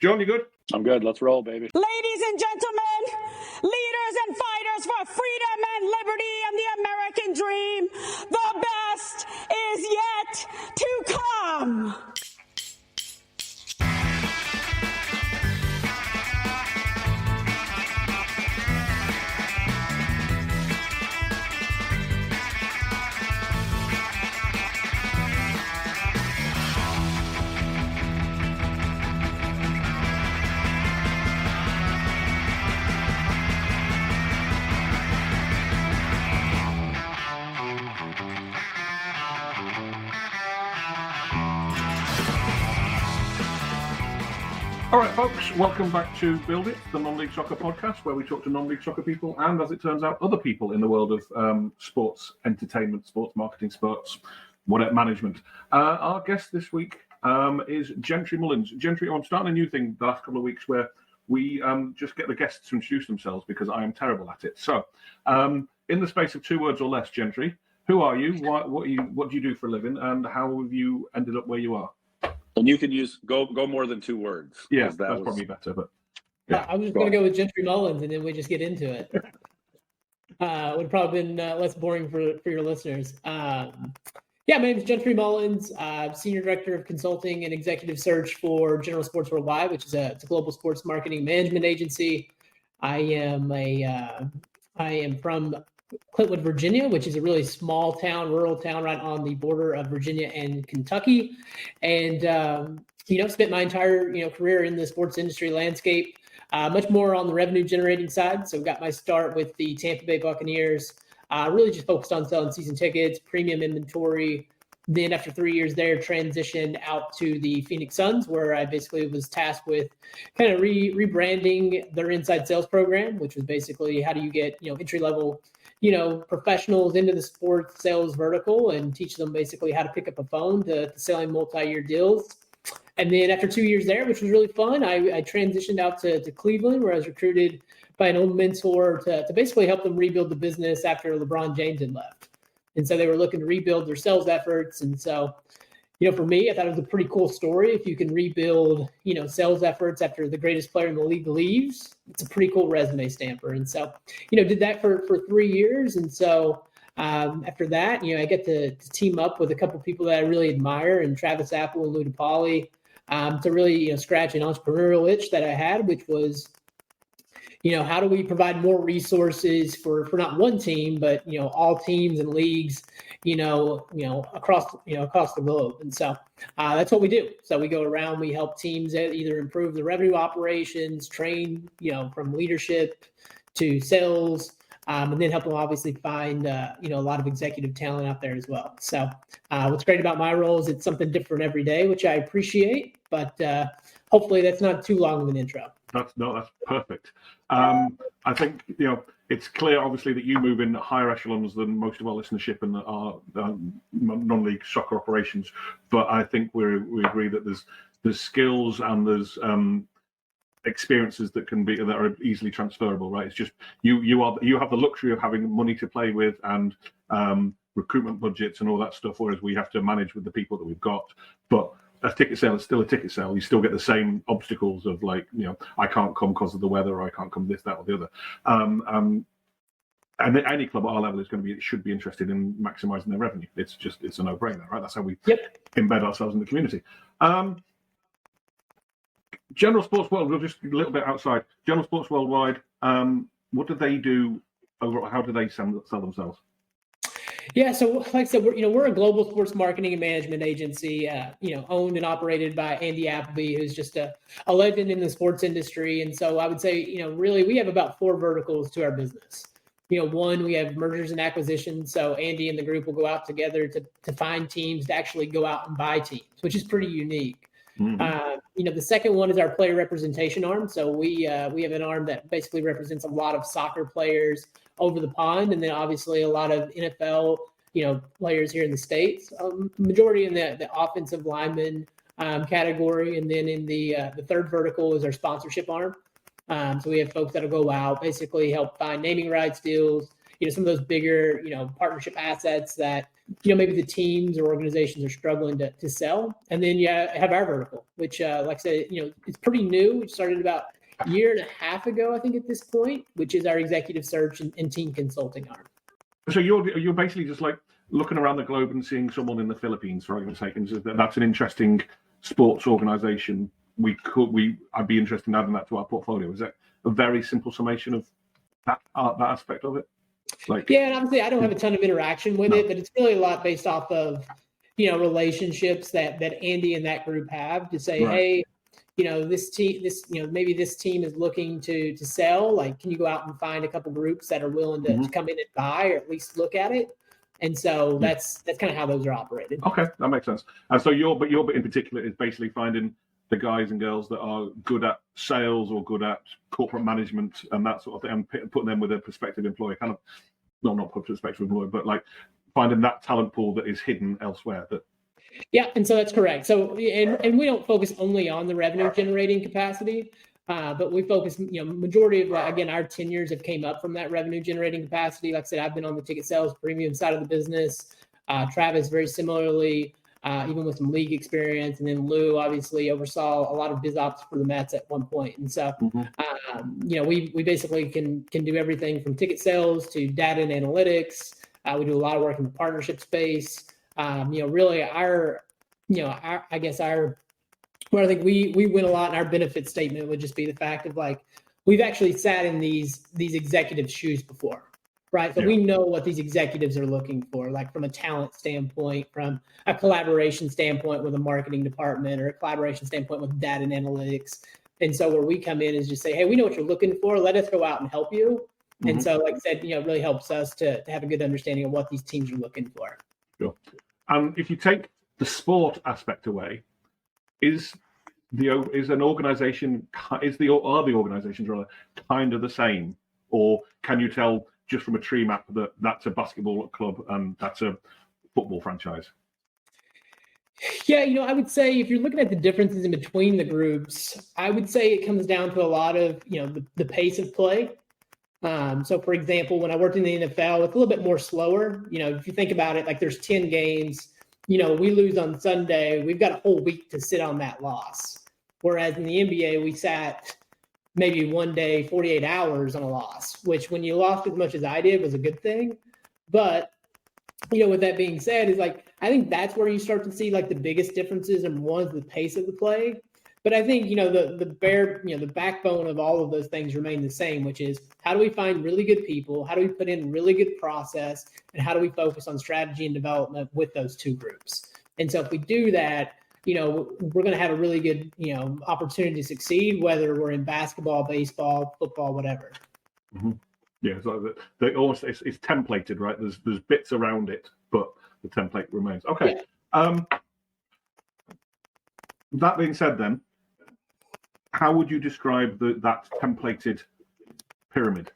John, you good? I'm good. Let's roll, baby. Ladies and gentlemen, leaders and fighters for freedom and liberty and the American dream, the best is yet to come. All right, folks, welcome back to Build It, the non-league soccer podcast, where we talk to non-league soccer people and, as it turns out, other people in the world of sports entertainment, sports marketing, sports management. Our guest this week is Jentry Mullins. Jentry, I'm starting a new thing the last couple of weeks where we just get the guests to introduce themselves because I am terrible at it. So, in the space of 2 words or less, Jentry, who are you? What do you do for a living? And how have you ended up where you are? And you can use go more than 2 words. Yeah, that's probably better. But yeah. I was going to go with Jentry Mullins, and then we just get into it. Would have probably been less boring for your listeners. My name is Jentry Mullins. Senior Director of Consulting and Executive Search for General Sports Worldwide, which is a global sports marketing management agency. I am from Clintwood, Virginia, which is a really small town, rural town right on the border of Virginia and Kentucky. And, spent my entire, career in the sports industry landscape, much more on the revenue generating side. So got my start with the Tampa Bay Buccaneers, really just focused on selling season tickets, premium inventory. Then after 3 years there, transitioned out to the Phoenix Suns, where I basically was tasked with kind of rebranding their inside sales program, which was basically how do you get, entry level professionals into the sports sales vertical and teach them basically how to pick up a phone to selling multi-year deals. And then after 2 years there, which was really fun, I transitioned out to Cleveland, where I was recruited by an old mentor to basically help them rebuild the business after LeBron James had left. And so they were looking to rebuild their sales efforts. And so, for me, I thought it was a pretty cool story. If you can rebuild, sales efforts after the greatest player in the league leaves, it's a pretty cool resume stamper. And so, did that for 3 years. And so after that, I get to team up with a couple of people that I really admire, and Travis Apple and Lou DePauli, to really, scratch an entrepreneurial itch that I had, which was, how do we provide more resources for not one team, but, all teams and leagues, across the globe. And so that's what we do. So we go around, we help teams that either improve the revenue operations, train, from leadership to sales, and then help them obviously find, a lot of executive talent out there as well. So what's great about my role is it's something different every day, which I appreciate, but hopefully that's not too long of an intro. That's perfect. I think, it's clear, obviously, that you move in higher echelons than most of our listenership and our non-league soccer operations. But I think we agree that there's skills and there's experiences that are easily transferable, right? It's just you have the luxury of having money to play with and recruitment budgets and all that stuff, whereas we have to manage with the people that we've got. But a ticket sale is still a ticket sale. You still get the same obstacles of I can't come because of the weather, or I can't come this, that, or the other. And any club at our level should be interested in maximising their revenue. It's a no-brainer, right? That's how we embed ourselves in the community. General Sports World, we're just a little bit outside. General Sports Worldwide, what do they do overall? How do they sell themselves? Yeah, so like I said, we're a global sports marketing and management agency, owned and operated by Andy Appleby, who's just a legend in the sports industry. And so I would say, really we have about 4 verticals to our business. One, we have mergers and acquisitions. So Andy and the group will go out together to find teams to actually go out and buy teams, which is pretty unique. Mm-hmm. The second one is our player representation arm. So we have an arm that basically represents a lot of soccer players over the pond, and then obviously a lot of NFL, players here in the States. Majority in the offensive lineman category, and then in the third vertical is our sponsorship arm. So we have folks that'll go out, basically help find naming rights deals, some of those bigger, partnership assets that, maybe the teams or organizations are struggling to sell. And then you have our vertical, which, like I said, it's pretty new. We started about a year and a half ago, I think, at this point, which is our executive search and team consulting arm. So you're basically just like looking around the globe and seeing someone in the Philippines, for argument's sake, and that's an interesting sports organization. I'd be interested in adding that to our portfolio. Is that a very simple summation of that aspect of it? Yeah, and obviously I don't have a ton of interaction with it, but it's really a lot based off of, relationships that Andy and that group have to say, hey, this team, maybe this team is looking to sell. Like, can you go out and find a couple groups that are willing to come in and buy, or at least look at it? And so that's kind of how those are operated. Okay, that makes sense. And so your bit in particular is basically finding the guys and girls that are good at sales or good at corporate management and that sort of thing, and putting them with a prospective employer, kind of, not prospective employer, but like finding that talent pool that is hidden elsewhere. Yeah, and so that's correct. So, and we don't focus only on the revenue generating capacity, but we focus, majority of, again, our tenures have came up from that revenue generating capacity. Like I said, I've been on the ticket sales premium side of the business. Travis, very similarly, even with some league experience. And then Lou obviously oversaw a lot of biz ops for the Mets at one point. And so, we basically can do everything from ticket sales to data and analytics. We do a lot of work in the partnership space. Really where I think we win a lot in our benefit statement would just be the fact of like, we've actually sat in these executive shoes before, right? So we know what these executives are looking for, like from a talent standpoint, from a collaboration standpoint with a marketing department, or a collaboration standpoint with data and analytics. And so where we come in is just say, hey, we know what you're looking for. Let us go out and help you. And so, like I said, it really helps us to have a good understanding of what these teams are looking for. Sure. If you take the sport aspect away, are the organizations rather kind of the same, or can you tell just from a tree map that that's a basketball club and that's a football franchise? Yeah, I would say if you're looking at the differences in between the groups, I would say it comes down to a lot of the pace of play. So, for example, when I worked in the NFL, it's a little bit more slower. If you think about it, like there's 10 games, we lose on Sunday, we've got a whole week to sit on that loss. Whereas in the NBA, we sat maybe one day, 48 hours on a loss, which when you lost as much as I did was a good thing. But, with that being said, is like, I think that's where you start to see like the biggest differences, and one is the pace of the play. But I think, the backbone of all of those things remain the same, which is how do we find really good people? How do we put in really good process? And how do we focus on strategy and development with those two groups? And so if we do that, we're going to have a really good, opportunity to succeed, whether we're in basketball, baseball, football, whatever. Mm-hmm. Yeah, so it's templated, right? There's bits around it, but the template remains. Okay. Yeah. That being said, then, how would you describe that templated pyramid?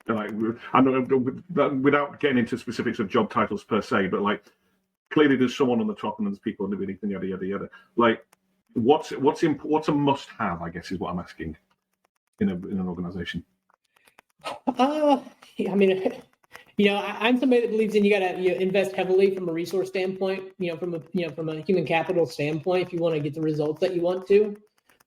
Like, without getting into specifics of job titles per se, but like clearly there's someone on the top and there's people underneath and yada yada yada. Like, what's a must-have? I guess is what I'm asking in an organization. I'm somebody that believes in you got to invest heavily from a resource standpoint. From a human capital standpoint, if you want to get the results that you want to.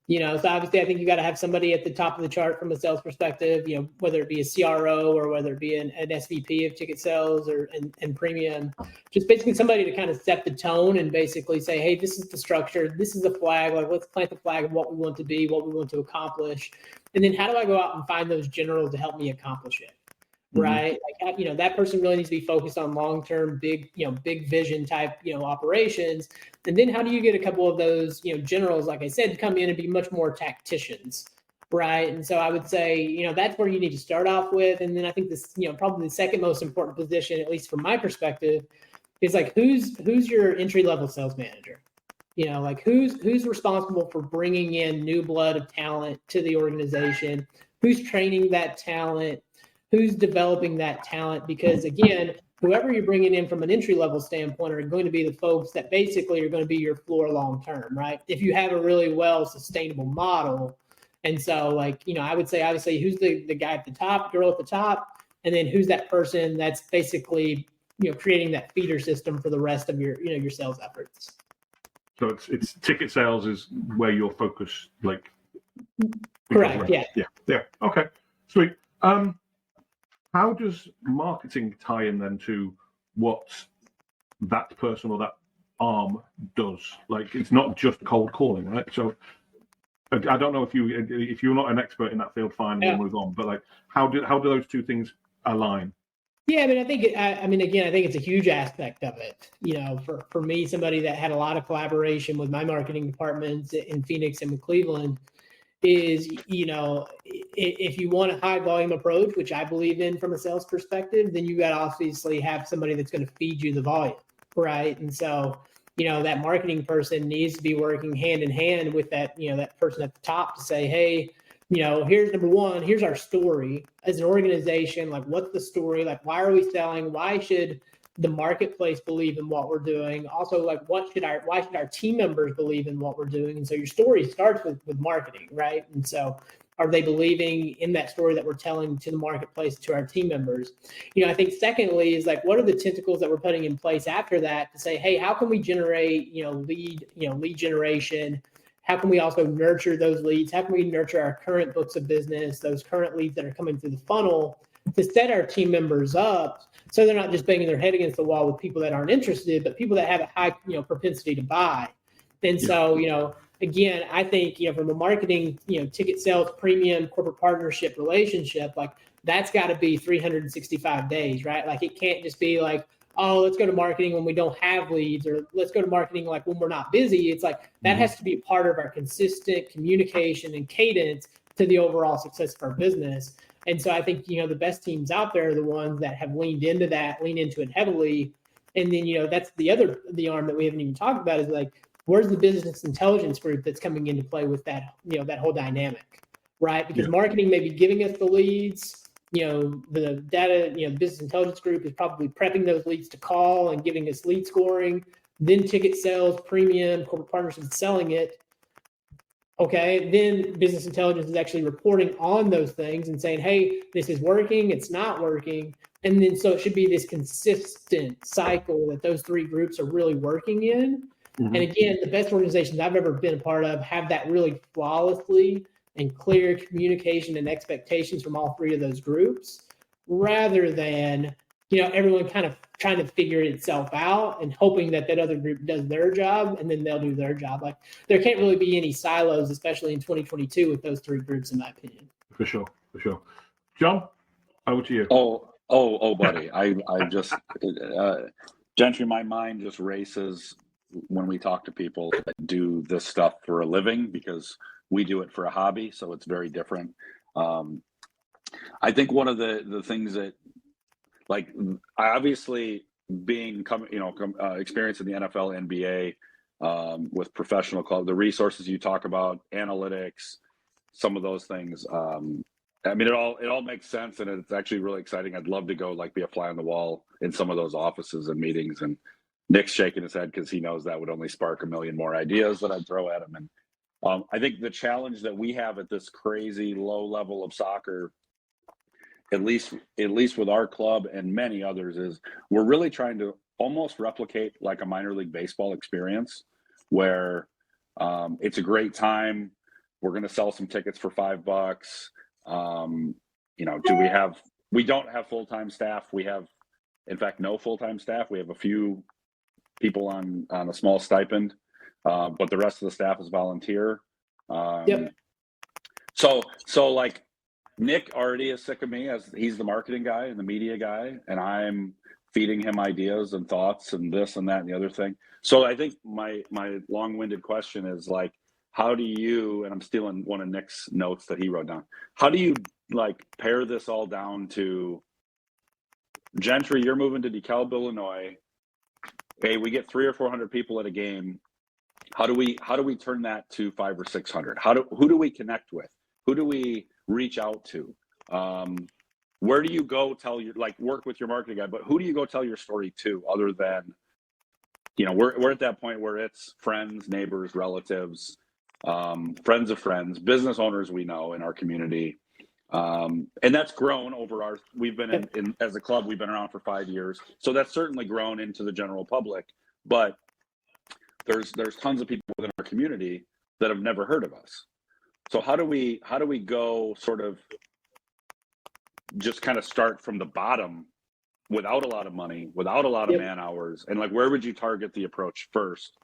So obviously, I think you got to have somebody at the top of the chart from a sales perspective. Whether it be a CRO or whether it be an SVP of ticket sales and premium, just basically somebody to kind of set the tone and basically say, hey, this is the structure, this is the flag. Like, let's plant the flag of what we want to be, what we want to accomplish, and then how do I go out and find those generals to help me accomplish it? Right. Like, that person really needs to be focused on long-term, big vision type, operations. And then how do you get a couple of those, generals, like I said, to come in and be much more tacticians. Right. And so I would say, that's where you need to start off with. And then I think this, probably the second most important position, at least from my perspective, is like, who's your entry-level sales manager? Like who's responsible for bringing in new blood of talent to the organization? Who's training that talent? Who's developing that talent? Because again, whoever you're bringing in from an entry-level standpoint are going to be the folks that basically are going to be your floor long-term, right? If you have a really well sustainable model. And so I would say, obviously, who's the guy at the top, girl at the top, and then who's that person that's basically, creating that feeder system for the rest of your, your sales efforts. So it's ticket sales is where your focus, like. Correct. Yeah. Yeah. Okay. Sweet. How does marketing tie in then to what that person or that arm does? Like, it's not just cold calling, right? So I don't know if you're not an expert in that field, fine, we'll move on. But like, how do those two things align? Yeah, I mean, I think it's a huge aspect of it. For me, somebody that had a lot of collaboration with my marketing departments in Phoenix and with Cleveland is, if you want a high volume approach, which I believe in from a sales perspective, then you got to obviously have somebody that's going to feed you the volume, right? And so, that marketing person needs to be working hand in hand with that, that person at the top to say, hey, here's number one, here's our story as an organization. Like, what's the story? Like, why are we selling? Why should the marketplace believe in what we're doing? Also, like, why should our team members believe in what we're doing? And so your story starts with marketing, right? And so are they believing in that story that we're telling to the marketplace, to our team members? I think secondly is like, what are the tentacles that we're putting in place after that to say, hey, how can we generate, lead generation? How can we also nurture those leads? How can we nurture our current books of business, those current leads that are coming through the funnel, to set our team members up so they're not just banging their head against the wall with people that aren't interested, but people that have a high, propensity to buy. And so, again, I think, from a marketing, ticket sales, premium, corporate partnership relationship, like, that's got to be 365 days, right? Like, it can't just be like, oh, let's go to marketing when we don't have leads, or let's go to marketing like when we're not busy. It's like, that has to be a part of our consistent communication and cadence to the overall success of our business. And so I think, the best teams out there are the ones that have leaned into it heavily. And then, that's the arm that we haven't even talked about is like, where's the business intelligence group that's coming into play with that, that whole dynamic, right? Because marketing may be giving us the leads, the data, the business intelligence group is probably prepping those leads to call and giving us lead scoring, then ticket sales, premium, corporate partnerships selling it. Okay, then business intelligence is actually reporting on those things and saying, hey, this is working, it's not working. And then so it should be this consistent cycle that those three groups are really working in. And again, the best organizations I've ever been a part of have that really flawlessly and clear communication and expectations from all three of those groups, rather than, everyone kind of trying to figure itself out and hoping that other group does their job and then they'll do their job. Like, there can't really be any silos, especially in 2022 with those three groups, in my opinion. For sure. John, over to you. Oh, buddy. I just, Gentry, my mind just races when we talk to people that do this stuff for a living, because we do it for a hobby. So it's very different. I think one of the things that, like, obviously experience in the NFL, NBA, with professional club, the resources you talk about, analytics, some of those things. I mean, it all makes sense, and it's actually really exciting. I'd love to go, like, be a fly on the wall in some of those offices and meetings. And Nick's shaking his head because he knows that would only spark a million more ideas that I'd throw at him. And I think the challenge that we have at this crazy low level of soccer, at least with our club and many others, is we're really trying to almost replicate like a minor league baseball experience, where it's a great time. We're going to sell some tickets for $5. We don't have full-time staff. We have, in fact, no full-time staff. We have a few people on a small stipend, but the rest of the staff is volunteer. So like, Nick already is sick of me, as he's the marketing guy and the media guy, and I'm feeding him ideas and thoughts and this and that and the other thing. So I think my long-winded question is, like, how do you, and I'm stealing one of Nick's notes that he wrote down, how do you, like, pare this all down to, Gentry, you're moving to DeKalb, Illinois. Okay, we get 300 or 400 people at a game. How do we turn that to 500 or 600? Who do we connect with? Who do we reach out to? Where do you go work with your marketing guy, but who do you go tell your story to, other than, we're at that point where it's friends, neighbors, relatives, friends of friends, business owners we know in our community. And that's grown over we've been in as a club, we've been around for 5 years. So that's certainly grown into the general public, but there's tons of people within our community that have never heard of us. So how do we go sort of just kind of start from the bottom without a lot of money, without a lot of man hours, and like, where would you target the approach first?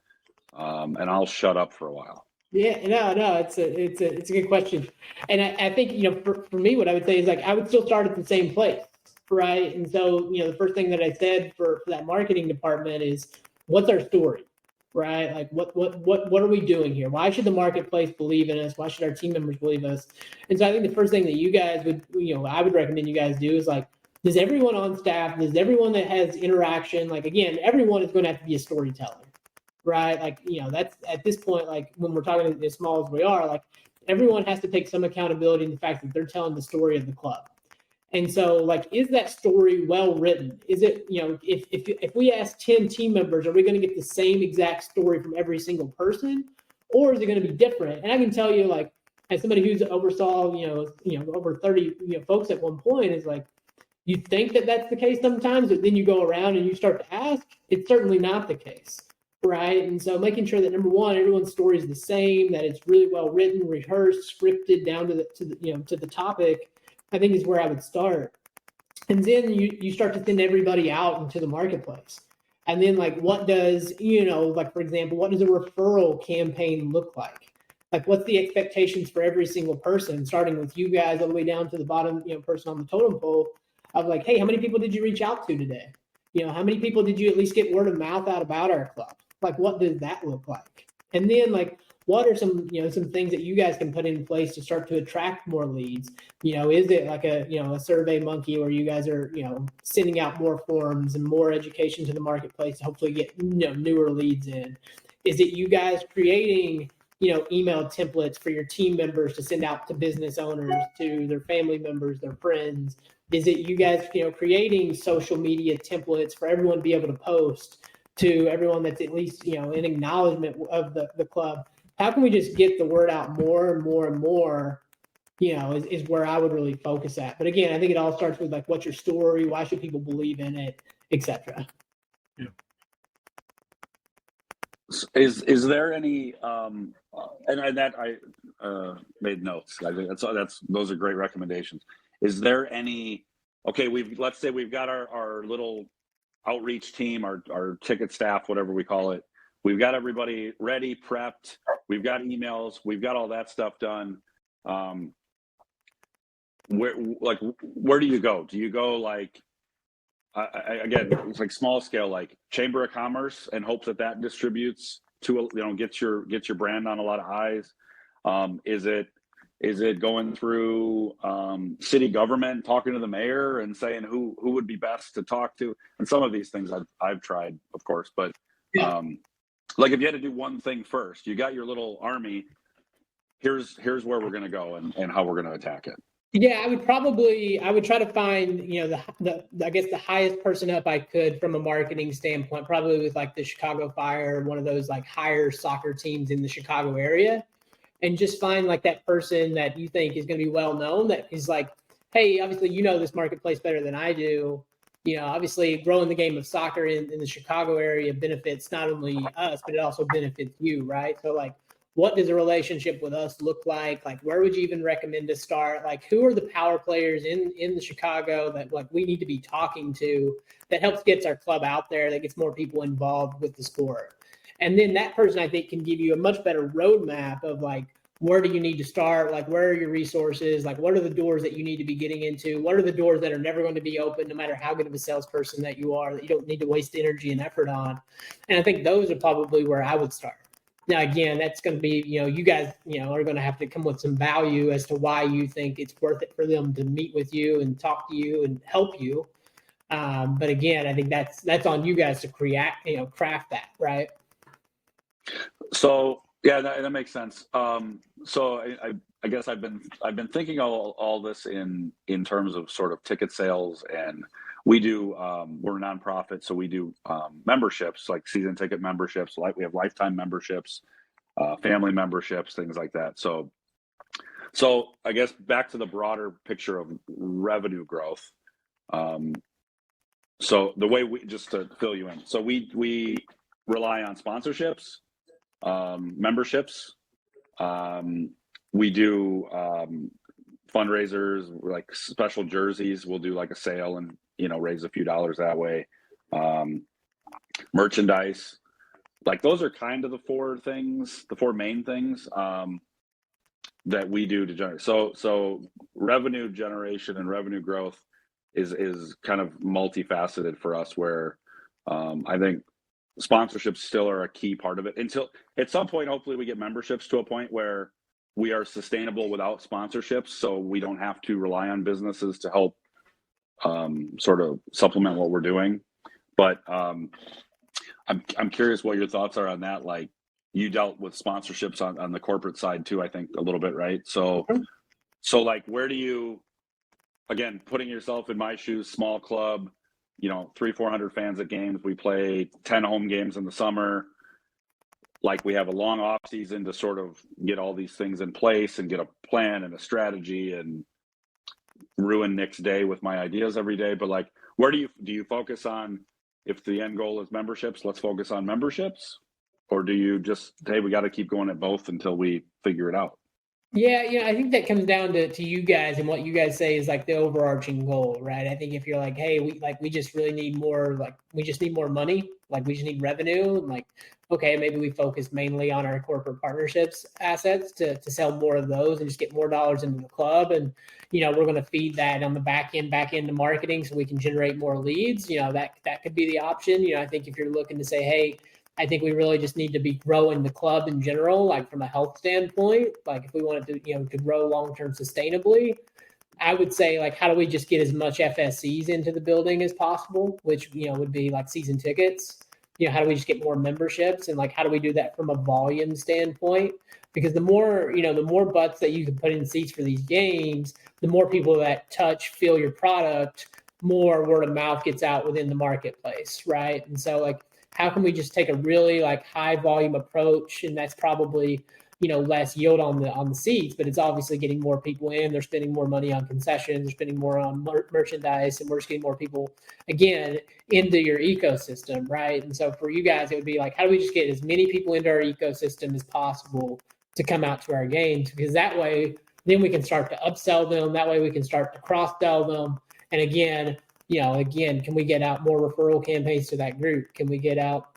And I'll shut up for a while. Yeah, no, it's a good question. And I think, for me, what I would say is, like, I would still start at the same place, right? And so, the first thing that I said for that marketing department is, what's our story, right? Like, what are we doing here? Why should the marketplace believe in us? Why should our team members believe us? And so I think the first thing that you guys would, I would recommend you guys do is, like, does everyone on staff, does everyone that has interaction, like, again, everyone is going to have to be a storyteller. Right. Like, that's at this point, like, when we're talking as small as we are, like, everyone has to take some accountability in the fact that they're telling the story of the club. And so, like, is that story well written? Is it, if we ask 10 team members, are we going to get the same exact story from every single person, or is it going to be different? And I can tell you, like, as somebody who's oversaw, over 30 folks at one point, is like, you think that that's the case sometimes, but then you go around and you start to ask, it's certainly not the case. Right. And so making sure that, number one, everyone's story is the same, that it's really well written, rehearsed, scripted down to the topic, I think is where I would start. And then you start to send everybody out into the marketplace. And then, like, what does, like, for example, what does a referral campaign look like? Like, what's the expectations for every single person, starting with you guys all the way down to the bottom, person on the totem pole, of like, hey, how many people did you reach out to today? How many people did you at least get word of mouth out about our club? Like, what does that look like? And then, like, what are some things that you guys can put in place to start to attract more leads? Is it like a Survey Monkey where you guys are, sending out more forms and more education to the marketplace to hopefully get, newer leads in? Is it you guys creating, email templates for your team members to send out to business owners, to their family members, their friends? Is it you guys, creating social media templates for everyone to be able to post to everyone that's at least, in acknowledgement of the club? How can we just get the word out more and more and more, is where I would really focus at. But again, I think it all starts with, like, what's your story? Why should people believe in it, etc. Yeah. Is there any, and that I made notes. I think those are great recommendations. Is there any, okay, let's say we've got our little outreach team, our ticket staff, whatever we call it. We've got everybody ready, prepped. We've got emails. We've got all that stuff done. Where do you go? Do you go, like, again, it's like small scale, like Chamber of Commerce, and hope that distributes to, get your brand on a lot of eyes? Is it going through city government, talking to the mayor and saying who would be best to talk to? And some of these things I've tried, of course, but like, if you had to do one thing first, you got your little army, here's where we're going to go and how we're going to attack it. Yeah, I would try to find, I guess the highest person up I could from a marketing standpoint, probably with, like, the Chicago Fire, one of those, like, higher soccer teams in the Chicago area. And just find, like, that person that you think is going to be well known, that is like, hey, obviously, this marketplace better than I do. Obviously, growing the game of soccer in the Chicago area benefits not only us, but it also benefits you, right? So, like, what does a relationship with us look like? Like, where would you even recommend to start? Like, who are the power players in the Chicago that, like, we need to be talking to, that helps gets our club out there, that gets more people involved with the sport? And then that person, I think, can give you a much better roadmap of, like, where do you need to start? Like, where are your resources? Like, what are the doors that you need to be getting into? What are the doors that are never going to be open, no matter how good of a salesperson that you are, that you don't need to waste energy and effort on? And I think those are probably where I would start. Now, again, that's going to be, you guys, are going to have to come with some value as to why you think it's worth it for them to meet with you and talk to you and help you. But again, I think that's on you guys to craft that, right? So yeah, that makes sense. So I guess I've been thinking all this in terms of sort of ticket sales, and we do we're a nonprofit, so we do memberships, like season ticket memberships, like we have lifetime memberships, family memberships, things like that. So So I guess back to the broader picture of revenue growth. So the way just to fill you in, so we rely on sponsorships, memberships. We do fundraisers like special jerseys. We'll do like a sale and raise a few dollars that way. Merchandise, like those are kind of the four main things that we do to generate. So revenue generation and revenue growth is kind of multifaceted for us, where I think sponsorships still are a key part of it until at some point, hopefully we get memberships to a point where we are sustainable without sponsorships. So we don't have to rely on businesses to help sort of supplement what we're doing. But I'm curious what your thoughts are on that. Like, you dealt with sponsorships on the corporate side too, I think a little bit, right? So like, where do you, again, putting yourself in my shoes, small club, 300-400 fans at games. We play 10 home games in the summer. Like, we have a long off season to sort of get all these things in place and get a plan and a strategy and ruin Nick's day with my ideas every day. But like, where do you focus on, if the end goal is memberships, let's focus on memberships? Or do you just, hey, we got to keep going at both until we figure it out? Yeah, I think that comes down to you guys, and what you guys say is like the overarching goal, right? I think if you're like, hey, we just really need more, like we just need more money, like we just need revenue, and like, okay, maybe we focus mainly on our corporate partnerships assets to sell more of those and just get more dollars into the club. And, we're going to feed that on the back end to marketing so we can generate more leads. That could be the option. I think if you're looking to say, hey, I think we really just need to be growing the club in general, like from a health standpoint, like if we wanted to grow long-term sustainably, I would say, like, how do we just get as much FSCs into the building as possible, which, would be like season tickets. How do we just get more memberships, and like, how do we do that from a volume standpoint? Because the more butts that you can put in seats for these games, the more people that feel your product, more word of mouth gets out within the marketplace, right? And so, like, how can we just take a really like high volume approach? And that's probably, less yield on the seats, but it's obviously getting more people in. They're spending more money on concessions, they're spending more on merchandise, and we're just getting more people again into your ecosystem, right? And so for you guys, it would be like, how do we just get as many people into our ecosystem as possible to come out to our games? Because that way, then we can start to upsell them. That way we can start to cross-sell them. And again, can we get out more referral campaigns to that group? Can we get out,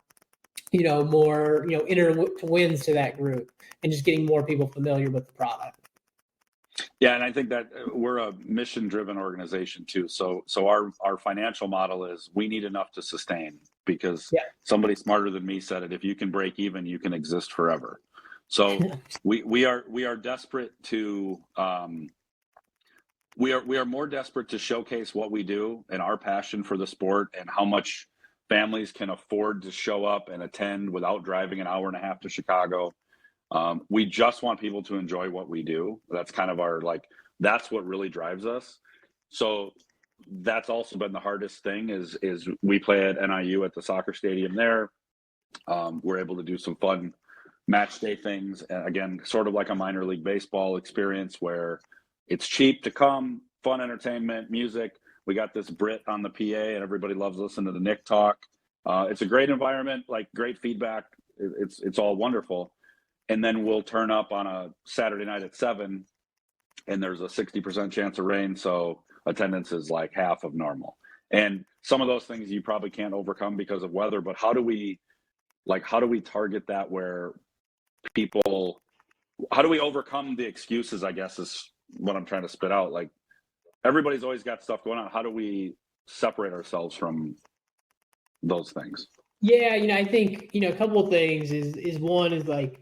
more, enter wins to that group, and just getting more people familiar with the product? Yeah, and I think that we're a mission-driven organization too. So our financial model is we need enough to sustain, because somebody smarter than me said it: if you can break even, you can exist forever. So we are desperate to. We are more desperate to showcase what we do and our passion for the sport, and how much families can afford to show up and attend without driving an hour and a half to Chicago. We just want people to enjoy what we do. That's kind of that's what really drives us. So that's also been the hardest thing is we play at NIU at the soccer stadium there. We're able to do some fun match day things. Again, sort of like a minor league baseball experience where it's cheap to come, fun entertainment, music. We got this Brit on the PA, and everybody loves listening to the Nick talk. It's a great environment, like great feedback. It's all wonderful. And then we'll turn up on a Saturday night at 7, and there's a 60% chance of rain, so attendance is like half of normal. And some of those things you probably can't overcome because of weather, but how do we target that where people, how do we overcome the excuses, I guess, is what I'm trying to spit out. Like, everybody's always got stuff going on. How do we separate ourselves from those things? Yeah, I think, a couple of things is one is like,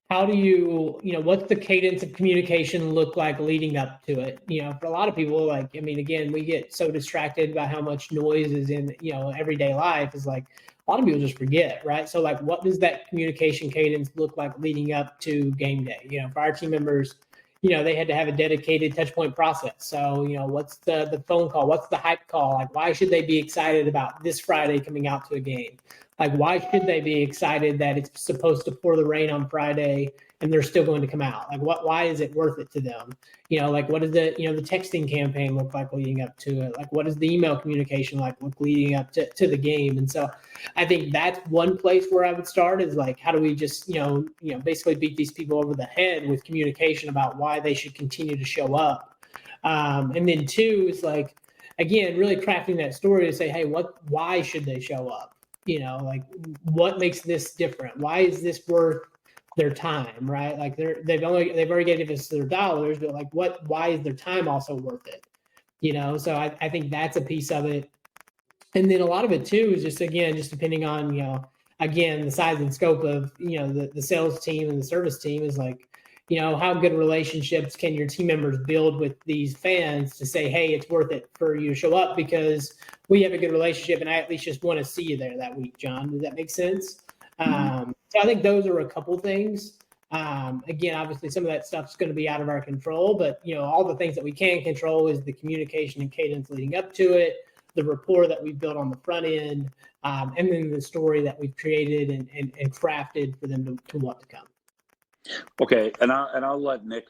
how do you, what's the cadence of communication look like leading up to it? For a lot of people, like, again, we get so distracted by how much noise is in, everyday life, is like, a lot of people just forget, right? So like, what does that communication cadence look like leading up to game day? For our team members, they had to have a dedicated touch point process. So, what's the phone call? What's the hype call? Like, why should they be excited about this Friday coming out to a game? Like, why should they be excited that it's supposed to pour the rain on Friday and they're still going to come out. Like, why is it worth it to them? Like, what does the texting campaign look like leading up to it? Like, what does the email communication look leading up to the game? And so I think that's one place where I would start, is like, how do we just, basically beat these people over the head with communication about why they should continue to show up. And then two is like, again, really crafting that story to say, hey, why should they show up? Like, what makes this different? Why is this worth their time, right? Like, they've already given us their dollars, but like, why is their time also worth it? So I think that's a piece of it. And then a lot of it too is just depending on, again, the size and scope of, the sales team and the service team is like, how good relationships can your team members build with these fans to say, hey, it's worth it for you to show up because we have a good relationship and I at least just want to see you there that week, John. Does that make sense? So I think those are a couple things. Again, obviously some of that stuff's going to be out of our control, but all the things that we can control is the communication and cadence leading up to it, the rapport that we've built on the front end, and then the story that we've created and crafted for them to want to come. Okay, and I'll let Nick,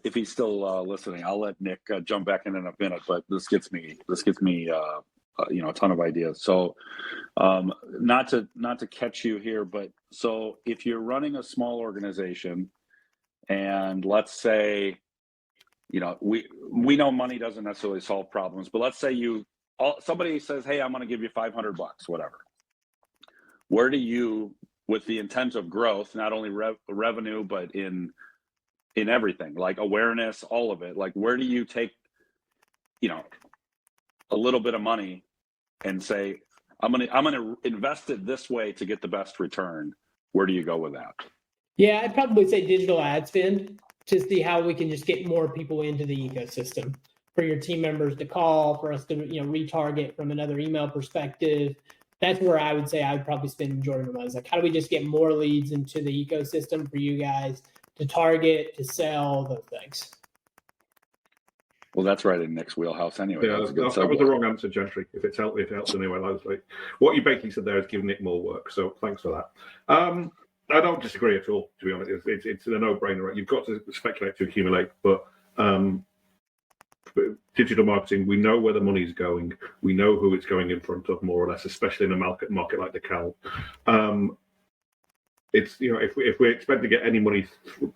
if he's still listening, I'll let Nick jump back in a minute. But this gets me a ton of ideas. So, not to catch you here, but so if you're running a small organization, and let's say, we know money doesn't necessarily solve problems, but let's say somebody says, hey, I'm going to give you $500, whatever. Where do you, with the intent of growth, not only revenue, but in everything, like awareness, all of it, like, where do you take, a little bit of money and say, I'm gonna invest it this way to get the best return? Where do you go with that? Yeah, I'd probably say digital ad spend to see how we can just get more people into the ecosystem, for your team members to call, for us to retarget from another email perspective. That's where I would say I would probably spend the majority of my money. Like, how do we just get more leads into the ecosystem for you guys to target, to sell, those things? Well, that's right in Nick's wheelhouse anyway. Yeah, that was the wrong answer, Jentry. If it helps anyway, like, what you basically said there is giving Nick more work. So thanks for that. I don't disagree at all, to be honest. It's a no-brainer, right? You've got to speculate to accumulate, but digital marketing, we know where the money's going. We know who it's going in front of, more or less, especially in a market like the Cal. It's if we expect to get any money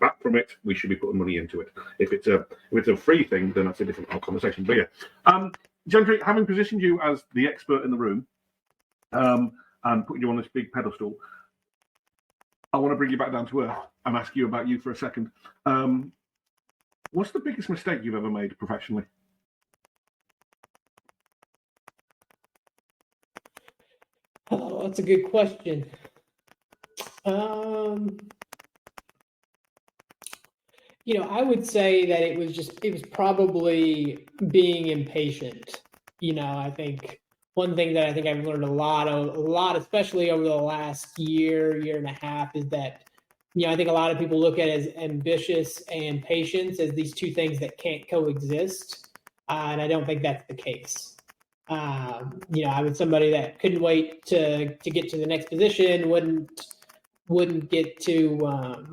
back from it, we should be putting money into it. If it's a free thing, then that's a different conversation. But yeah, Jentry, having positioned you as the expert in the room, and putting you on this big pedestal, I want to bring you back down to earth and ask you about you for a second. What's the biggest mistake you've ever made professionally? Oh, that's a good question. I would say that it was probably being impatient. I think one thing that I think I've learned a lot, especially over the last year and a half, is that, I think a lot of people look at as ambitious and patience as these two things that can't coexist. And I don't think that's the case. I was somebody that couldn't wait to get to the next position, wouldn't get to,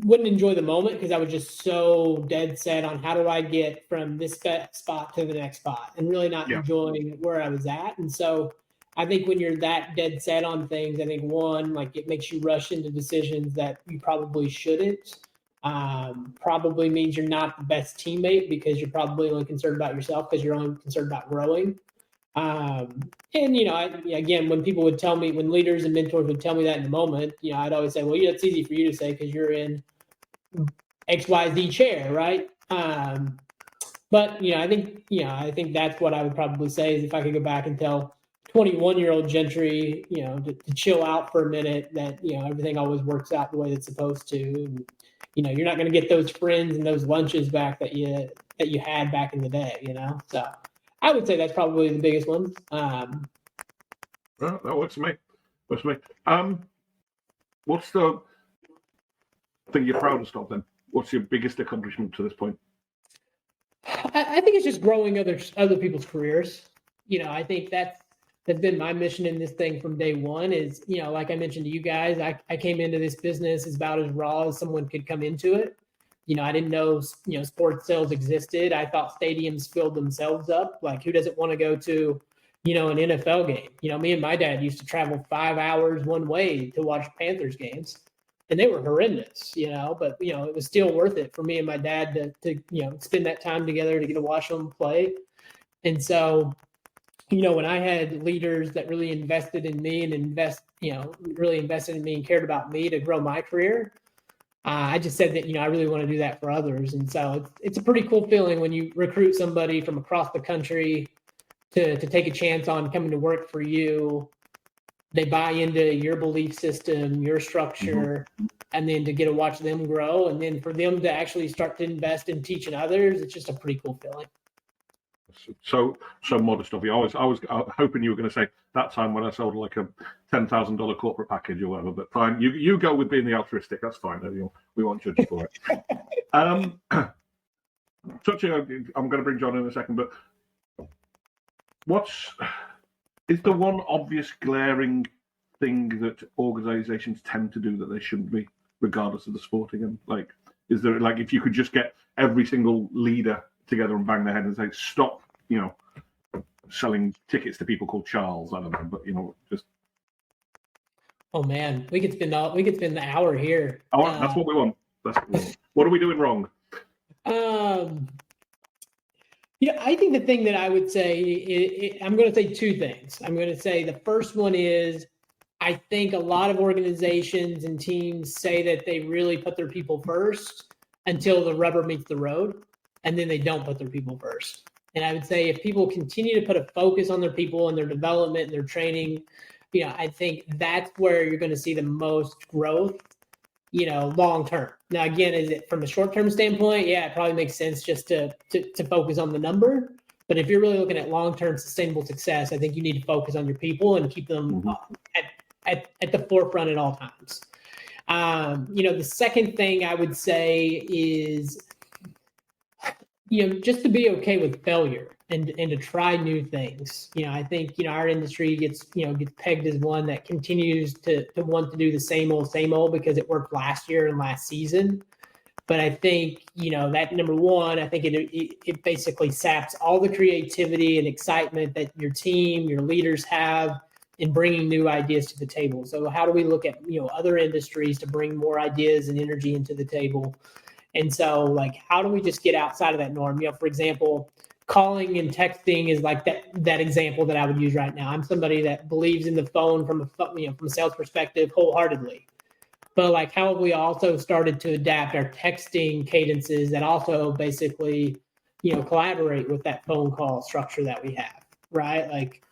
wouldn't enjoy the moment because I was just so dead set on how do I get from this spot to the next spot, and really not enjoying where I was at. And so I think when you're that dead set on things, I think one, like, it makes you rush into decisions that you probably shouldn't. Probably means you're not the best teammate because you're probably only concerned about yourself because you're only concerned about growing. And, again, when people would tell me, when leaders and mentors would tell me that in the moment, I'd always say, well, it's easy for you to say because you're in XYZ chair, right? But, I think that's what I would probably say is if I could go back and tell 21-year-old Jentry, to chill out for a minute, that, everything always works out the way it's supposed to. And, you're not going to get those friends and those lunches back that you had back in the day, So I would say that's probably the biggest one. Well, that works for me. What's the thing you're proudest of then? What's your biggest accomplishment to this point? I think it's just growing other people's careers. I think that's that's been my mission in this thing from day one is, like I mentioned to you guys, I came into this business as about as raw as someone could come into it. I didn't know, sports sales existed. I thought stadiums filled themselves up. Like, who doesn't want to go to, an NFL game? Me and my dad used to travel 5 hours one way to watch Panthers games, and they were horrendous, but, it was still worth it for me and my dad to spend that time together to get to watch them play. And so, when I had leaders that really invested in me and really invested in me and cared about me to grow my career, I just said that, I really want to do that for others. And so it's a pretty cool feeling when you recruit somebody from across the country to take a chance on coming to work for you. They buy into your belief system, your structure, and then to get to watch them grow. And then for them to actually start to invest in teaching others, it's just a pretty cool feeling. So modest of you. I was hoping you were going to say that time when I sold like a $10,000 corporate package or whatever, but fine. You go with being the altruistic. That's fine. We won't judge you for it. I'm going to bring John in a second, but is the one obvious glaring thing that organizations tend to do that they shouldn't be, regardless of the sporting? And like, is there, like, if you could just get every single leader together and bang their head and say, stop, selling tickets to people called Charles, I don't know, but just. Oh man, we could spend the hour here. That's what we want. What are we doing wrong? I think the thing that I would say, I'm going to say two things. I'm going to say the first one is, I think a lot of organizations and teams say that they really put their people first until the rubber meets the road, and then they don't put their people first. And I would say if people continue to put a focus on their people and their development and their training, I think that's where you're going to see the most growth, long term. Now, again, is it from a short term standpoint? Yeah, it probably makes sense just to focus on the number. But if you're really looking at long term sustainable success, I think you need to focus on your people and keep them at the forefront at all times. The second thing I would say is, just to be okay with failure and to try new things. I think, our industry gets pegged as one that continues to want to do the same old because it worked last year and last season. But I think, that number one, I think it basically saps all the creativity and excitement that your team, your leaders have in bringing new ideas to the table. So how do we look at, other industries to bring more ideas and energy into the table? And so, like, how do we just get outside of that norm? For example, calling and texting is like that example that I would use right now. I'm somebody that believes in the phone from a sales perspective wholeheartedly. But like, how have we also started to adapt our texting cadences that also basically, collaborate with that phone call structure that we have, right? Like,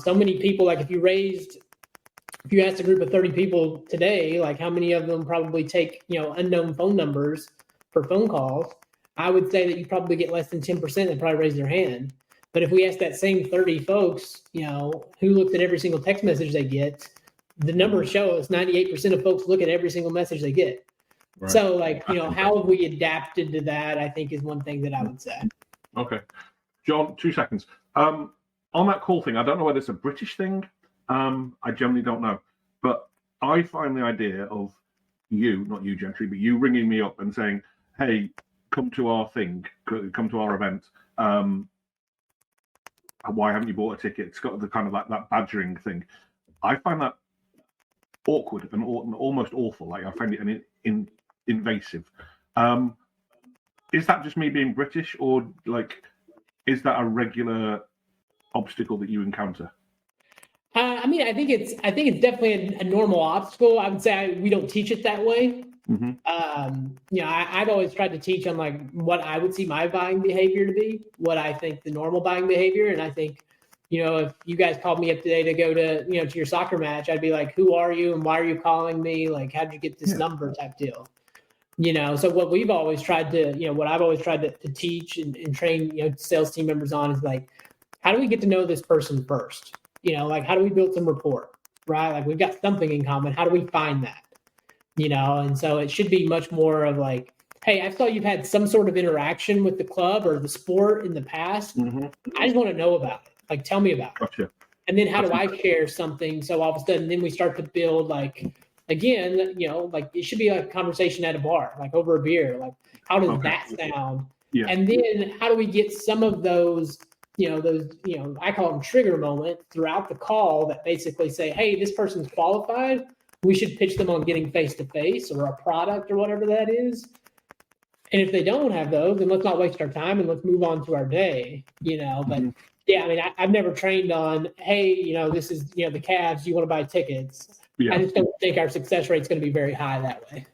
so many people, like if you asked a group of 30 people today, like how many of them probably take, unknown phone numbers for phone calls? I would say that you probably get less than 10% that probably raise their hand. But if we ask that same 30 folks, who looks at every single text message they get, the numbers show us 98% of folks look at every single message they get. Right. So like, how have we adapted to that, I think is one thing that I would say. Okay. John, 2 seconds. On that call thing, I don't know whether it's a British thing. I generally don't know. But I find the idea of you, not you, Jentry, but you ringing me up and saying, hey, come to our thing, come to our event. Why haven't you bought a ticket? It's got the kind of like that badgering thing. I find that awkward and almost awful. Like I find it invasive. Is that just me being British, or like, is that a regular obstacle that you encounter? I think it's definitely a normal obstacle. I would say we don't teach it that way. Mm-hmm. I've always tried to teach on like what I would see my buying behavior to be, what I think the normal buying behavior. And I think, if you guys called me up today to go to, to your soccer match, I'd be like, who are you and why are you calling me? Like, how'd you get this number type deal? So what we've always tried to, what I've always tried to teach and train, sales team members on is like, how do we get to know this person first? Like, how do we build some rapport, right? Like, we've got something in common. How do we find that? And so it should be much more of like, hey, I saw you've had some sort of interaction with the club or the sport in the past. Mm-hmm. I just want to know about it. Like, tell me about it. Gotcha. And then how do I share something? So all of a sudden, then we start to build like, again, like it should be like a conversation at a bar, like over a beer. Like, how does that sound? Yeah. And then how do we get some of those, I call them trigger moments throughout the call that basically say, hey, this person's qualified. We should pitch them on getting face-to-face or a product or whatever that is. And if they don't have those, then let's not waste our time and let's move on to our day, but yeah, I mean, I've never trained on, hey, this is, the Cavs, you want to buy tickets. Yeah. I just don't think our success rate is going to be very high that way.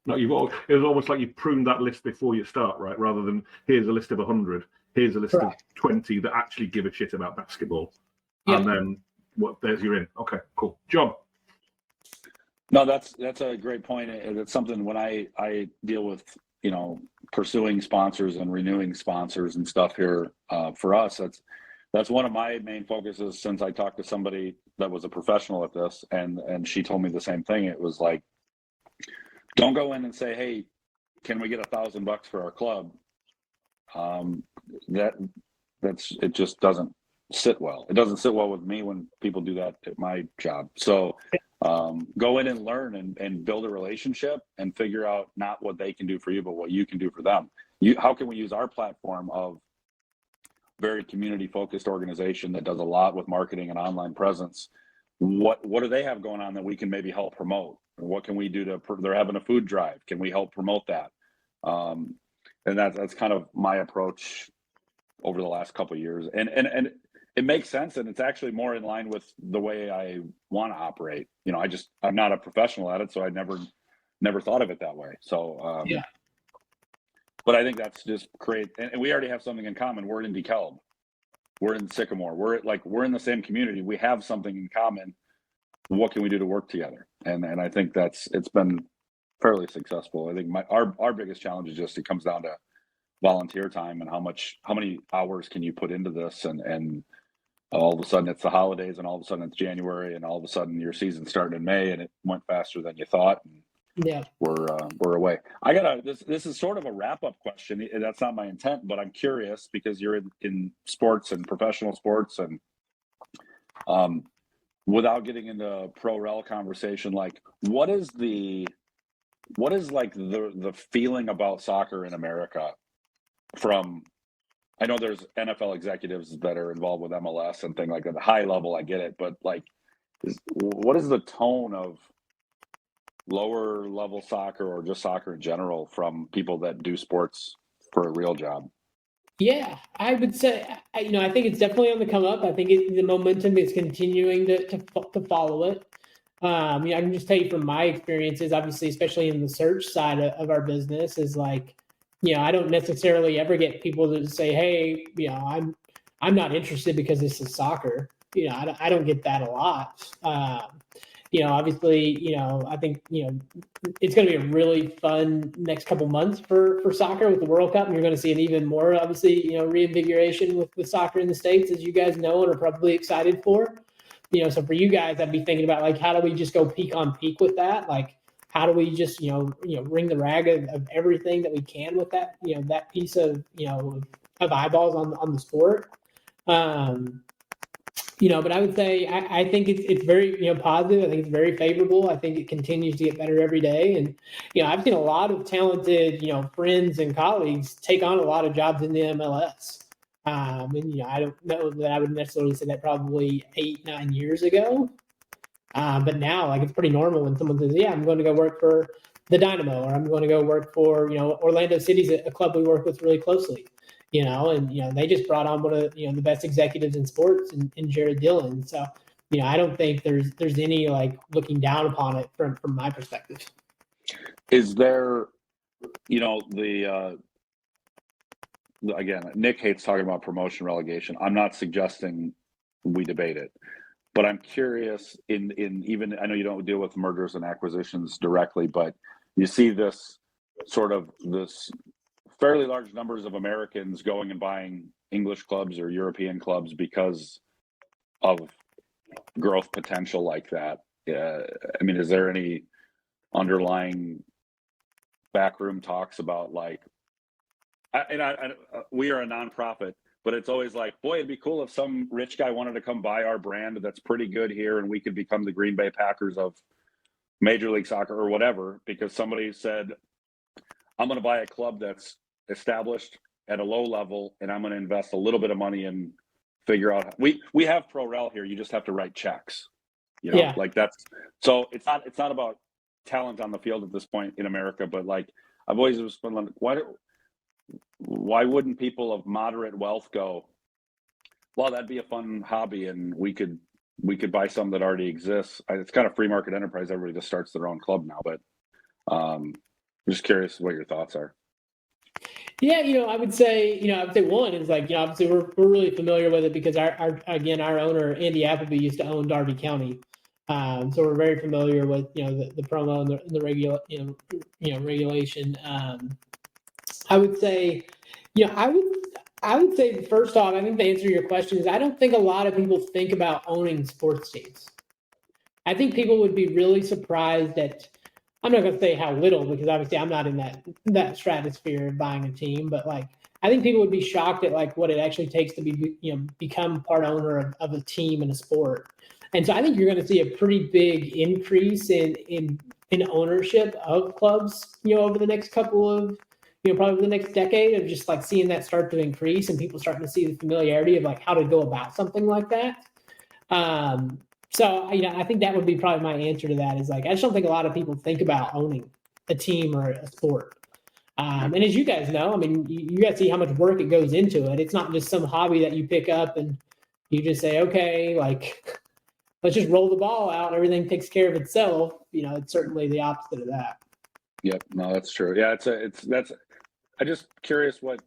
No, it was almost like you pruned that list before you start, right? Rather than here's a list of 100, here's a list of 20 that actually give a shit about basketball. Yeah. And then there's your in. Okay, cool. John. No, that's a great point. It's something when I deal with, pursuing sponsors and renewing sponsors and stuff here, for us, that's one of my main focuses since I talked to somebody that was a professional at this, and she told me the same thing. It was like, don't go in and say, hey, can we get $1,000 for our club? It just doesn't sit well. It doesn't sit well with me when people do that at my job. So go in and learn and build a relationship and figure out not what they can do for you, but what you can do for them. How can we use our platform of very community focused organization that does a lot with marketing and online presence? What do they have going on that we can maybe help promote? What can we do they're having a food drive. Can we help promote that? And that's kind of my approach over the last couple of years. And it makes sense. And it's actually more in line with the way I want to operate. I'm not a professional at it, so I never thought of it that way. So, yeah. But I think that's just great. And we already have something in common. We're in DeKalb. We're in Sycamore. We're in the same community. We have something in common. What can we do to work together? And I think it's been fairly successful. I think our biggest challenge is just, it comes down to volunteer time and how many hours can you put into this, and all of a sudden it's the holidays, and all of a sudden it's January, and all of a sudden your season started in May, and it went faster than you thought. And yeah, we're away. This is sort of a wrap-up question. That's not my intent, but I'm curious because you're in sports and professional sports, and without getting into pro rel conversation, like what is like the feeling about soccer in America from, I know there's NFL executives that are involved with MLS and things like that. At the high level, I get it, but like, what is the tone of lower level soccer or just soccer in general from people that do sports for a real job? Yeah, I would say, I think it's definitely on the come up. I think the momentum is continuing to follow it. I can just tell you from my experiences, obviously, especially in the search side of our business, is like, I don't necessarily ever get people to say, hey, I'm not interested because this is soccer. I don't get that a lot. Obviously, I think, it's going to be a really fun next couple months for soccer with the World Cup. And you're going to see an even more, obviously, reinvigoration with soccer in the States, as you guys know and are probably excited for. So for you guys, I'd be thinking about, like, how do we just go peak on peak with that? Like, how do we just, wring the rag of everything that we can with that, that piece of, of eyeballs on the sport. But I would say I think it's very positive. I think it's very favorable. I think it continues to get better every day. And I've seen a lot of talented friends and colleagues take on a lot of jobs in the MLS. And I don't know that I would necessarily say that probably 8-9 years ago. But now, like, it's pretty normal when someone says, "Yeah, I'm going to go work for the Dynamo," or "I'm going to go work for Orlando City's a club we work with really closely." And they just brought on one of the best executives in sports in Jared Dillon. So I don't think there's any like looking down upon it from my perspective. Is there again, Nick hates talking about promotion relegation. I'm not suggesting we debate it, but I'm curious in even, I know you don't deal with mergers and acquisitions directly, but you see this fairly large numbers of Americans going and buying English clubs or European clubs because of growth potential like that. I mean, is there any underlying backroom talks about, like, we are a nonprofit, but it's always like, boy, it'd be cool if some rich guy wanted to come buy our brand that's pretty good here, and we could become the Green Bay Packers of Major League Soccer or whatever, because somebody said, I'm going to buy a club that's established at a low level, and I'm going to invest a little bit of money and figure out. We have pro-rel here. You just have to write checks. You know, like that's, so it's not about talent on the field at this point in America, but like I've always been like, why wouldn't people of moderate wealth go, well, that'd be a fun hobby, and we could buy some that already exists. It's kind of free market enterprise. Everybody just starts their own club now, but I'm just curious what your thoughts are. Yeah, I would say one is like, obviously we're really familiar with it because our owner, Andy Appleby, used to own Darby County. So we're very familiar with, the promo and the regulation. I would say, I would say first off, I think the answer to your question is I don't think a lot of people think about owning sports teams. I think people would be really surprised at, I'm not going to say how little, because obviously I'm not in that stratosphere of buying a team, but like, I think people would be shocked at like what it actually takes to be, become part owner of a team in a sport. And so I think you're going to see a pretty big increase in ownership of clubs, over the next couple of, probably the next decade, of just like seeing that start to increase and people starting to see the familiarity of like how to go about something like that. So, I think that would be probably my answer to that is like, I just don't think a lot of people think about owning a team or a sport. And as you guys know, I mean, you guys see how much work it goes into it. It's not just some hobby that you pick up and you just say, okay, like, let's just roll the ball out. Everything takes care of itself. It's certainly the opposite of that. Yep. No, that's true. Yeah. I'm just curious what,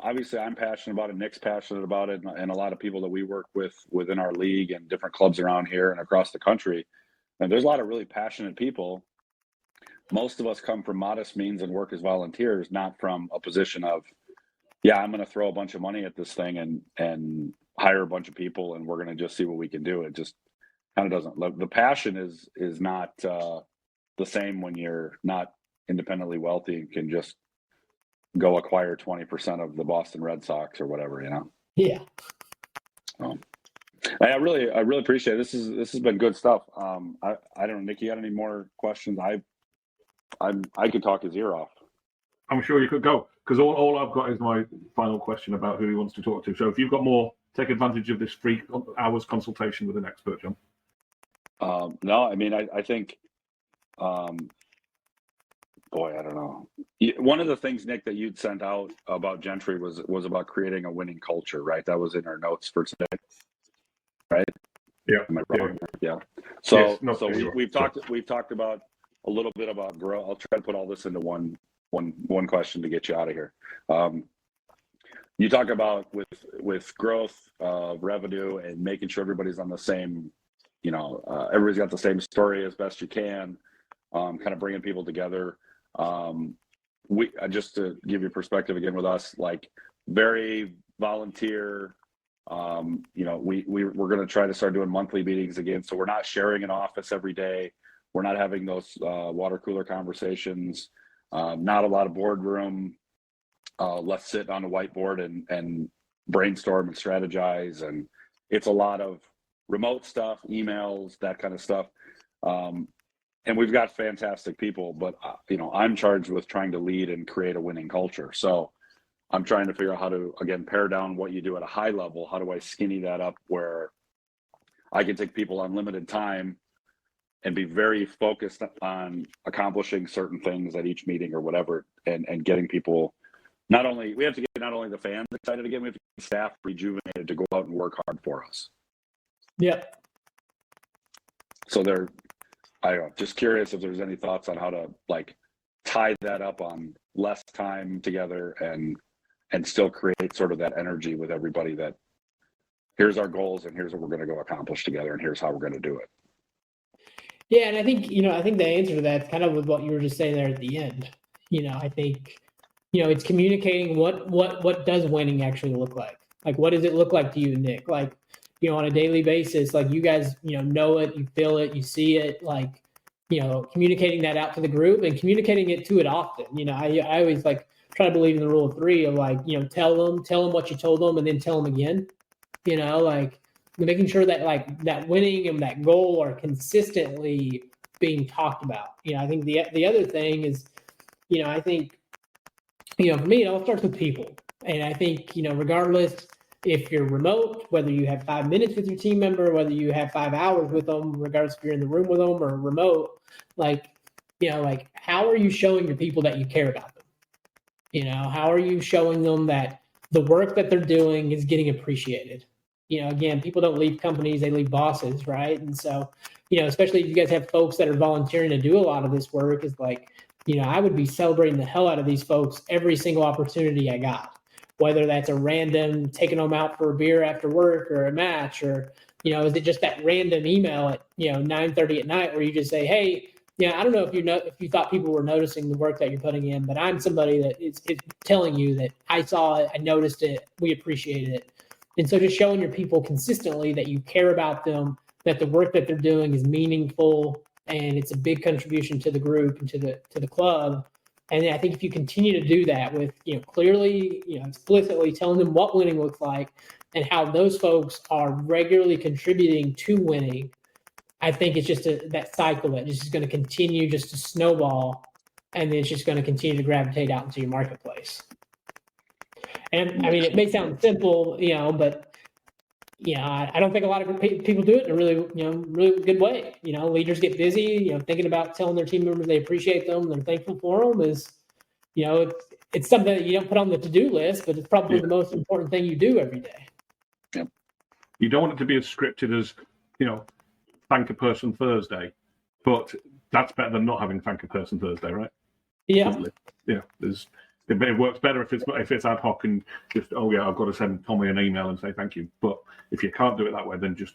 obviously I'm passionate about it. Nick's passionate about it. And a lot of people that we work with within our league and different clubs around here and across the country. And there's a lot of really passionate people. Most of us come from modest means and work as volunteers, not from a position of, yeah, I'm going to throw a bunch of money at this thing and hire a bunch of people and we're going to just see what we can do. It just kind of doesn't. The passion is not the same when you're not independently wealthy and can just go acquire 20% of the Boston Red Sox or whatever, Yeah. I really appreciate it. This has been good stuff. I don't know, Nick, you got any more questions? I could talk his ear off. I'm sure you could go, because all I've got is my final question about who he wants to talk to. So if you've got more, take advantage of this free hours consultation with an expert, John. No, I mean, I think, boy, I don't know. One of the things, Nick, that you'd sent out about Jentry was about creating a winning culture, right? That was in our notes for today, right? Yeah. Am I wrong? Yeah. So, Yes, we've talked about a little bit about growth. I'll try to put all this into one question to get you out of here. You talk about with growth of revenue and making sure everybody's on the same, everybody's got the same story as best you can, kind of bringing people together. We just to give you perspective again with us, like very volunteer. We're going to try to start doing monthly meetings again. So we're not sharing an office every day. We're not having those water cooler conversations. Not a lot of boardroom. Let's sit on a whiteboard and brainstorm and strategize. And it's a lot of remote stuff, emails, that kind of stuff. And we've got fantastic people, but I'm charged with trying to lead and create a winning culture. So I'm trying to figure out how to, again, pare down what you do at a high level. How do I skinny that up where I can take people on limited time and be very focused on accomplishing certain things at each meeting or whatever, and getting people we have to get not only the fans excited again, we have to get staff rejuvenated to go out and work hard for us. Yep. So I don't know, just curious if there's any thoughts on how to like tie that up on less time together and still create sort of that energy with everybody that here's our goals and here's what we're going to go accomplish together and here's how we're going to do it. Yeah, and I think the answer to that is kind of with what you were just saying there at the end. I think, it's communicating what does winning actually look like? Like, what does it look like to you, Nick? Like, on a daily basis, like you guys, know it, you feel it, you see it. Like, communicating that out to the group and communicating it to it often. I always try to believe in the rule of three of tell them what you told them and then tell them again, making sure that that winning and that goal are consistently being talked about. I think the other thing is, I think, for me, it all starts with people. And I think, regardless if you're remote, whether you have 5 minutes with your team member, whether you have 5 hours with them, regardless if you're in the room with them or remote, how are you showing your people that you care about them? How are you showing them that the work that they're doing is getting appreciated? Again, people don't leave companies, they leave bosses, right? And so, especially if you guys have folks that are volunteering to do a lot of this work, is I would be celebrating the hell out of these folks every single opportunity I got, whether that's a random taking them out for a beer after work or a match, or, is it just that random email at, 9:30 at night where you just say, hey, I don't know if you thought people were noticing the work that you're putting in, but I'm somebody that is telling you that I saw it, I noticed it, we appreciated it. And so just showing your people consistently that you care about them, that the work that they're doing is meaningful and it's a big contribution to the group and to the club. And I think if you continue to do that with, clearly, explicitly telling them what winning looks like and how those folks are regularly contributing to winning, I think it's just that cycle that just is going to continue just to snowball, and then it's just going to continue to gravitate out into your marketplace. And I mean, it may sound simple, but I don't think a lot of people do it in a really good way. Leaders get busy, thinking about telling their team members they appreciate them, they're thankful for them is, it's something that you don't put on the to-do list, but it's probably the most important thing you do every day. Yeah. You don't want it to be as scripted as, thank a person Thursday, but that's better than not having thank a person Thursday, right? Yeah. Yeah. It works better if it's ad hoc and just, I've got to send Tommy an email and say thank you. But if you can't do it that way, then just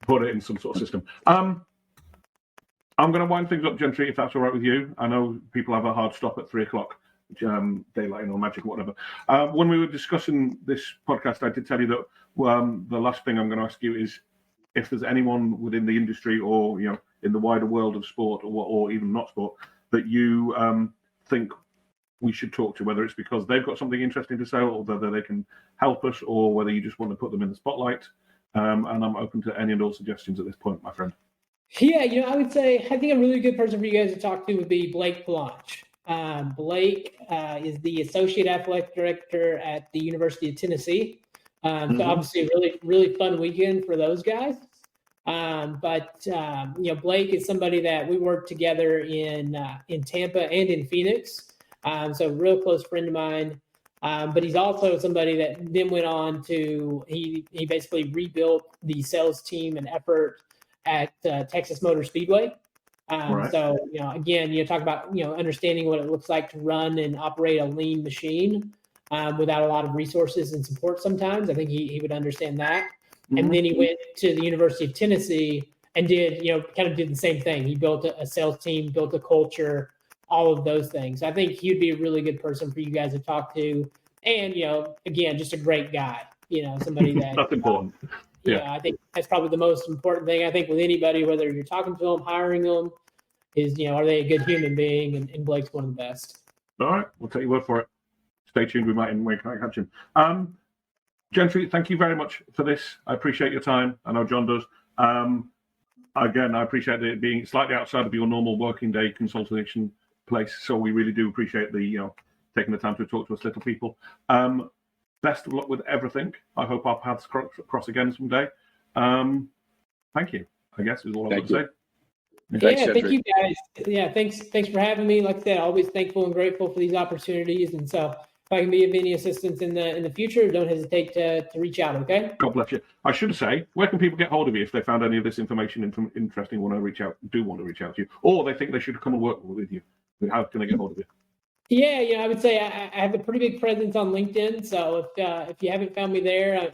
put it in some sort of system. I'm going to wind things up, Gentry, if that's all right with you. I know people have a hard stop at 3:00, daylight or magic or whatever. When we were discussing this podcast, I did tell you that the last thing I'm going to ask you is if there's anyone within the industry or in the wider world of sport or even not sport that you think we should talk to, whether it's because they've got something interesting to say or whether they can help us or whether you just want to put them in the spotlight. And I'm open to any and all suggestions at this point, my friend. Yeah, I would say I think a really good person for you guys to talk to would be Blake Palanch. Blake is the Associate Athletic Director at the University of Tennessee. So obviously a really, really fun weekend for those guys. But Blake is somebody that we worked together in Tampa and in Phoenix. So a real close friend of mine. But he's also somebody that then went on to, he basically rebuilt the sales team and effort at Texas Motor Speedway. Right. So, again, talk about, understanding what it looks like to run and operate a lean machine without a lot of resources and support sometimes. I think he would understand that. And then he went to the University of Tennessee and did, kind of did the same thing. He built a sales team, built a culture, all of those things. I think he'd be a really good person for you guys to talk to. And, again, just a great guy, somebody that that's important. Yeah, I think that's probably the most important thing. I think with anybody, whether you're talking to them, hiring them, is, are they a good human being? And Blake's one of the best. All right, we'll take your word for it. Stay tuned. We might catch him. Gentry, thank you very much for this. I appreciate your time. I know John does. Again, I appreciate it being slightly outside of your normal working day consultation place. So we really do appreciate the, taking the time to talk to us little people. Best of luck with everything. I hope our paths cross again someday. Thank you, I guess is all I would say. Yeah, thank you guys. Yeah, thanks for having me. Like I said, always thankful and grateful for these opportunities. And so if I can be of any assistance in the future, don't hesitate to reach out, okay? God bless you. I should say, where can people get hold of you if they found any of this information interesting, want to reach out to you, or they think they should come and work with you? How can they get hold of you? Yeah, I would say I have a pretty big presence on LinkedIn. So if you haven't found me there,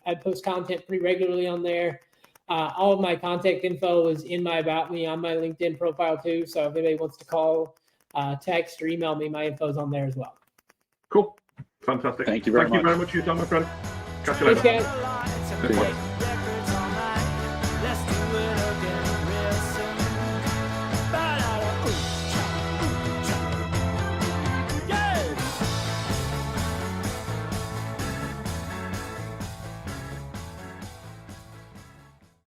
I post content pretty regularly on there. All of my contact info is in my About Me on my LinkedIn profile too. So if anybody wants to call, text, or email me, my info is on there as well. Cool. Fantastic. Thank you very much. Thank you very much for your time, my friend. Catch you later. Thanks, guys. See you guys.